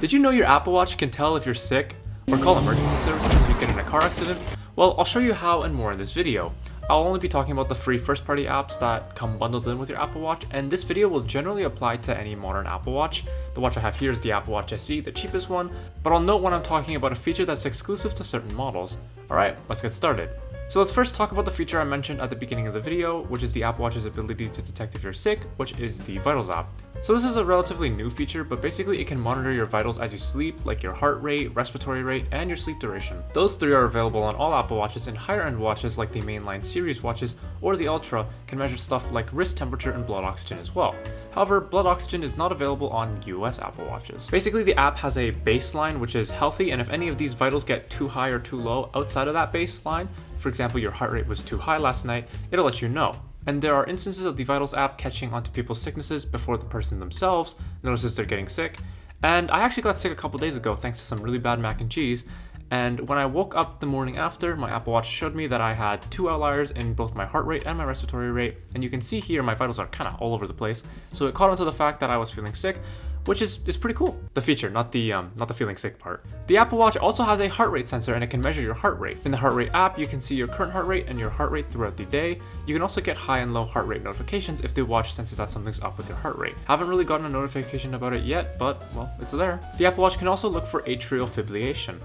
Did you know your Apple Watch can tell if you're sick or call emergency services if you get in a car accident? Well, I'll show you how and more in this video. I'll only be talking about the free first-party apps that come bundled in with your Apple Watch, and this video will generally apply to any modern Apple Watch. The watch I have here is the Apple Watch SE, the cheapest one, but I'll note when I'm talking about a feature that's exclusive to certain models. Alright, let's get started. So let's first talk about the feature I mentioned at the beginning of the video, which is the Apple Watch's ability to detect if you're sick, which is the Vitals app. So this is a relatively new feature, but basically it can monitor your vitals as you sleep, like your heart rate, respiratory rate, and your sleep duration. Those three are available on all Apple Watches, and higher end watches like the mainline series watches or the Ultra can measure stuff like wrist temperature and blood oxygen as well. However, blood oxygen is not available on US Apple Watches. Basically, the app has a baseline which is healthy, and if any of these vitals get too high or too low outside of that baseline, for example, your heart rate was too high last night, it'll let you know. And there are instances of the Vitals app catching onto people's sicknesses before the person themselves notices they're getting sick. And I actually got sick a couple days ago thanks to some really bad mac and cheese. And when I woke up the morning after, my Apple Watch showed me that I had 2 outliers in both my heart rate and my respiratory rate. And you can see here my vitals are kind of all over the place. So it caught onto the fact that I was feeling sick, which is pretty cool. The feature, not the feeling sick part. The Apple Watch also has a heart rate sensor, and it can measure your heart rate. In the heart rate app, you can see your current heart rate and your heart rate throughout the day. You can also get high and low heart rate notifications if the watch senses that something's up with your heart rate. Haven't really gotten a notification about it yet, but well, it's there. The Apple Watch can also look for atrial fibrillation.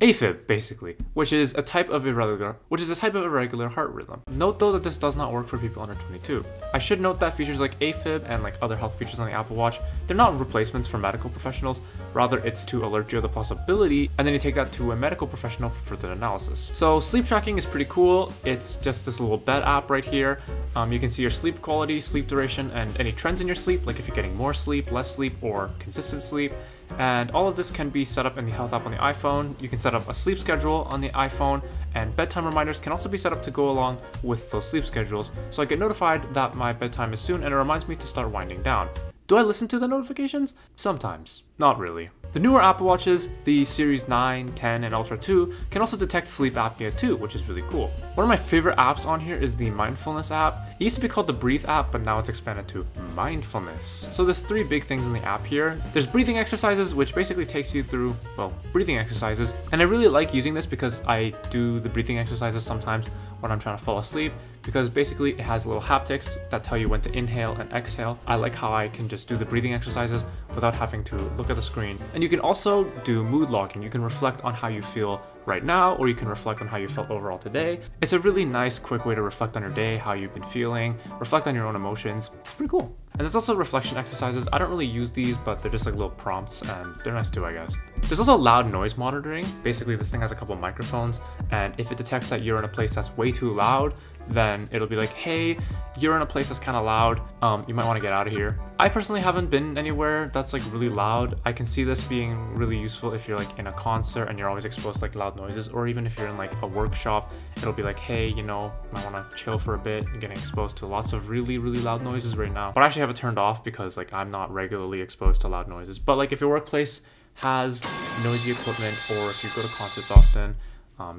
AFib, basically, which is a type of irregular heart rhythm. Note though that this does not work for people under 22. I should note that features like AFib and like other health features on the Apple Watch, they're not replacements for medical professionals, rather it's to alert you of the possibility, and then you take that to a medical professional for further analysis. So sleep tracking is pretty cool. It's just this little bed app right here. You can see your sleep quality, sleep duration, and any trends in your sleep, like if you're getting more sleep, less sleep, or consistent sleep. And all of this can be set up in the Health app on the iPhone. You can set up a sleep schedule on the iPhone, and bedtime reminders can also be set up to go along with those sleep schedules. So I get notified that my bedtime is soon, and it reminds me to start winding down. Do I listen to the notifications? Sometimes. Not really. The newer Apple Watches, the Series 9, 10, and Ultra 2, can also detect sleep apnea too, which is really cool. One of my favorite apps on here is the Mindfulness app. It used to be called the Breathe app, but now it's expanded to Mindfulness. So there's 3 big things in the app here. There's breathing exercises, which basically takes you through, well, breathing exercises. And I really like using this because I do the breathing exercises sometimes when I'm trying to fall asleep, because basically it has little haptics that tell you when to inhale and exhale. I like how I can just do the breathing exercises without having to look at the screen. And you can also do mood logging. You can reflect on how you feel right now, or you can reflect on how you felt overall today. It's a really nice, quick way to reflect on your day, how you've been feeling, reflect on your own emotions. It's pretty cool. And there's also reflection exercises. I don't really use these, but they're just like little prompts, and they're nice too, I guess. There's also loud noise monitoring. Basically, this thing has a couple of microphones, and if it detects that you're in a place that's way too loud, then it'll be like, hey, you're in a place that's kind of loud, you might want to get out of here. I personally haven't been anywhere that's like really loud. I can see this being really useful if you're like in a concert and you're always exposed to like loud noises, or even if you're in like a workshop, it'll be like, hey, you know, might want to chill for a bit. You're getting exposed to lots of really loud noises right now. But I actually have it turned off because like I'm not regularly exposed to loud noises. But like if your workplace has noisy equipment, or if you go to concerts often,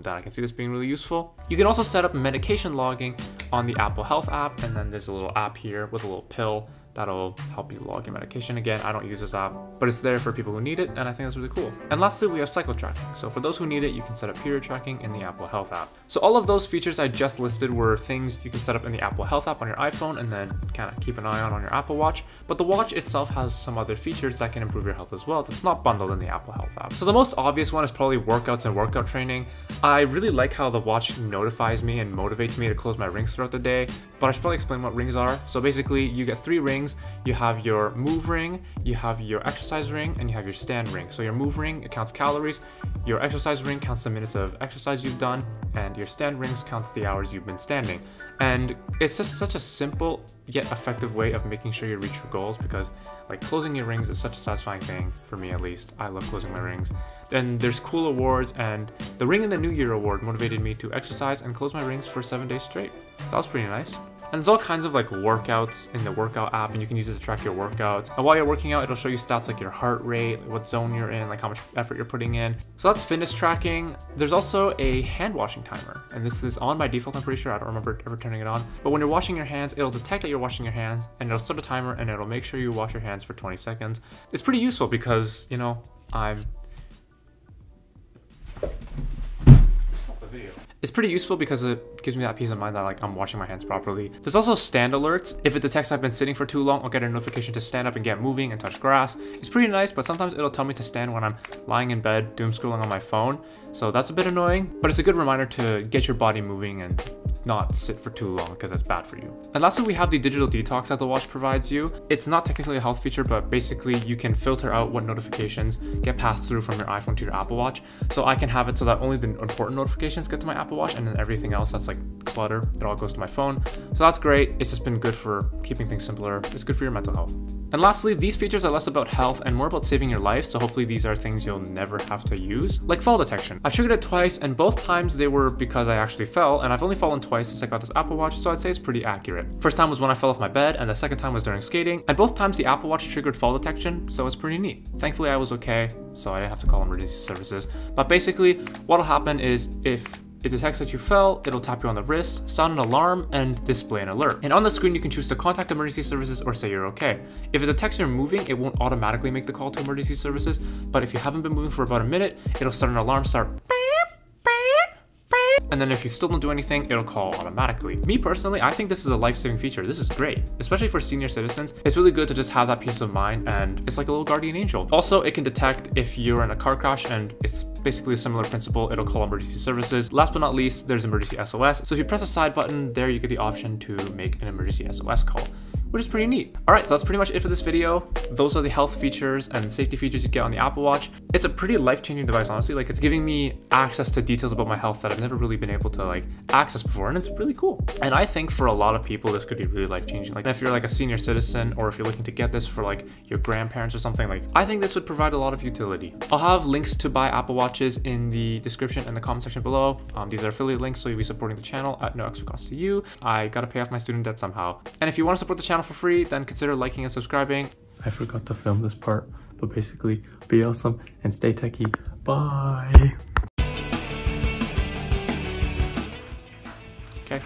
that I can see this being really useful. You can also set up medication logging on the Apple Health app, and then there's a little app here with a little pill that'll help you log your medication. Again, I don't use this app, but it's there for people who need it, and I think that's really cool. And lastly, we have cycle tracking. So for those who need it, you can set up period tracking in the Apple Health app. So all of those features I just listed were things you can set up in the Apple Health app on your iPhone, and then kind of keep an eye on your Apple Watch. But the watch itself has some other features that can improve your health as well that's not bundled in the Apple Health app. So the most obvious one is probably workouts and workout training. I really like how the watch notifies me and motivates me to close my rings throughout the day, but I should probably explain what rings are. So basically, you get 3 rings. You have your move ring, you have your exercise ring, and you have your stand ring. So your move ring, it counts calories, your exercise ring counts the minutes of exercise you've done, and your stand rings counts the hours you've been standing. And it's just such a simple yet effective way of making sure you reach your goals, because like closing your rings is such a satisfying thing, for me at least. I love closing my rings. Then there's cool awards, and the Ring in the New Year award motivated me to exercise and close my rings for 7 days straight. So that was pretty nice. And there's all kinds of like workouts in the workout app, and you can use it to track your workouts. And while you're working out, it'll show you stats like your heart rate, what zone you're in, like how much effort you're putting in. So that's fitness tracking. There's also a hand washing timer, and this is on by default, I'm pretty sure. I don't remember ever turning it on. But when you're washing your hands, it'll detect that you're washing your hands, and it'll start a timer, and it'll make sure you wash your hands for 20 seconds. It's pretty useful because, you know, It's pretty useful because it gives me that peace of mind that like I'm washing my hands properly. There's also stand alerts. If it detects I've been sitting for too long, I'll get a notification to stand up and get moving and touch grass. It's pretty nice, but sometimes it'll tell me to stand when I'm lying in bed, doom scrolling on my phone. So that's a bit annoying, but it's a good reminder to get your body moving and not sit for too long because that's bad for you. And lastly, we have the digital detox that the watch provides you. It's not technically a health feature, but basically you can filter out what notifications get passed through from your iPhone to your Apple Watch. So I can have it so that only the important notifications get to my Apple Watch, and then everything else that's like clutter, it all goes to my phone. So that's great. It's just been good for keeping things simpler. It's good for your mental health. And lastly, these features are less about health and more about saving your life, so hopefully these are things you'll never have to use. Like fall detection. I've triggered it twice, and both times they were because I actually fell, and I've only fallen twice since I got this Apple Watch, so I'd say it's pretty accurate. First time was when I fell off my bed, and the second time was during skating, and both times the Apple Watch triggered fall detection, so it's pretty neat. Thankfully I was okay, so I didn't have to call emergency services. But basically, what'll happen is if it detects that you fell, it'll tap you on the wrist, sound an alarm, and display an alert. And on the screen, you can choose to contact emergency services or say you're okay. If it detects you're moving, it won't automatically make the call to emergency services, but if you haven't been moving for about a minute, it'll start an alarm, and then if you still don't do anything, it'll call automatically. Me personally, I think this is a life-saving feature. This is great, especially for senior citizens. It's really good to just have that peace of mind, and it's like a little guardian angel. Also, it can detect if you're in a car crash, and it's basically a similar principle. It'll call emergency services. Last but not least, there's emergency SOS. So if you press the side button, there you get the option to make an emergency SOS call, which is pretty neat. All right, so that's pretty much it for this video. Those are the health features and safety features you get on the Apple Watch. It's a pretty life-changing device, honestly. Like, it's giving me access to details about my health that I've never really been able to like access before, and it's really cool. And I think for a lot of people, this could be really life-changing. Like if you're like a senior citizen, or if you're looking to get this for like your grandparents or something, like I think this would provide a lot of utility. I'll have links to buy Apple Watches in the description and the comment section below. These are affiliate links, so you'll be supporting the channel at no extra cost to you. I gotta pay off my student debt somehow. And if you want to support the channel for free, then consider liking and subscribing. I forgot to film this part, but basically, be awesome and stay techie. Bye. Okay.